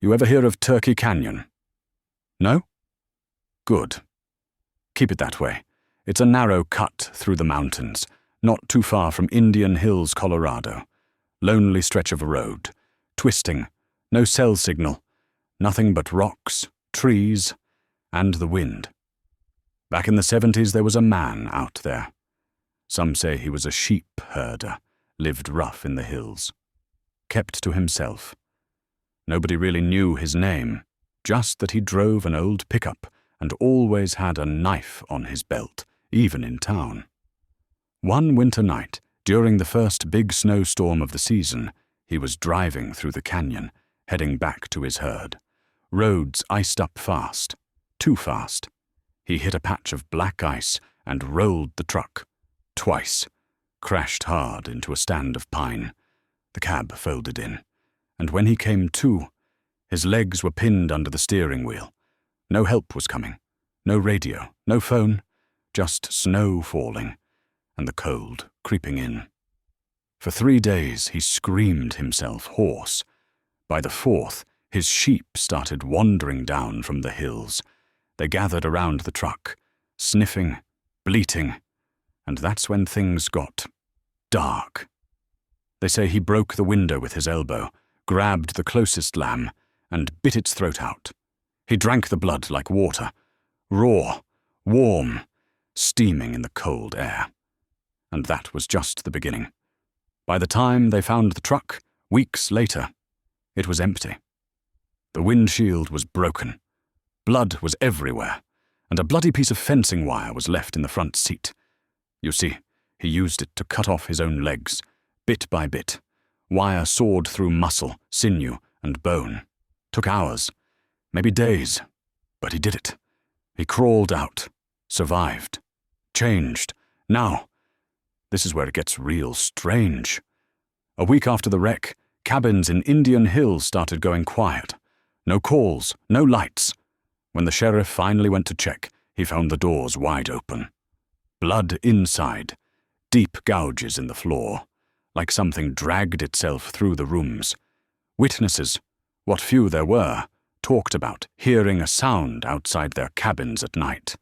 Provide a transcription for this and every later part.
You ever hear of Turkey Canyon? No? Good. Keep it that way. It's a narrow cut through the mountains, not too far from Indian Hills, Colorado. Lonely stretch of road, twisting, no cell signal, nothing but rocks, trees, and the wind. Back in the 70s, there was a man out there. Some say he was a sheep herder, lived rough in the hills. Kept to himself. Nobody really knew his name, just that he drove an old pickup and always had a knife on his belt, even in town. One winter night, during the first big snowstorm of the season, he was driving through the canyon, heading back to his herd. Roads iced up fast, too fast. He hit a patch of black ice and rolled the truck. Twice. Crashed hard into a stand of pine. The cab folded in, and when he came to, his legs were pinned under the steering wheel. No help was coming. No radio, no phone, just snow falling, and the cold creeping in. For 3 days he screamed himself hoarse. By the 4th, his sheep started wandering down from the hills. They gathered around the truck, sniffing, bleating, and that's when things got dark. They say he broke the window with his elbow, grabbed the closest lamb, and bit its throat out. He drank the blood like water, raw, warm, steaming in the cold air. And that was just the beginning. By the time they found the truck, weeks later, it was empty. The windshield was broken. Blood was everywhere, and a bloody piece of fencing wire was left in the front seat. You see, he used it to cut off his own legs, bit by bit. Wire sawed through muscle, sinew, and bone. Took hours, maybe days, but he did it. He crawled out, survived, changed. Now, this is where it gets real strange. A week after the wreck, cabins in Indian Hills started going quiet. No calls, no lights. When the sheriff finally went to check, he found the doors wide open. Blood inside, deep gouges in the floor, like something dragged itself through the rooms. Witnesses, what few there were, talked about hearing a sound outside their cabins at night.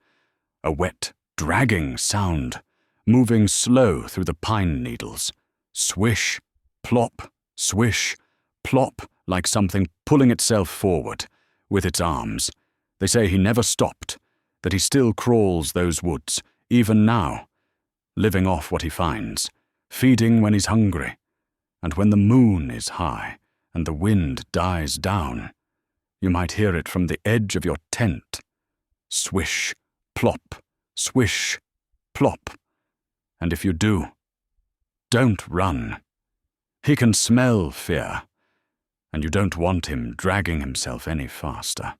A wet, dragging sound, moving slow through the pine needles. Swish, plop, swish, plop, like something pulling itself forward, with its arms. They say he never stopped, that he still crawls those woods, even now, living off what he finds, feeding when he's hungry, and when the moon is high and the wind dies down, you might hear it from the edge of your tent. Swish, plop, swish, plop. And if you do, don't run. He can smell fear, and you don't want him dragging himself any faster.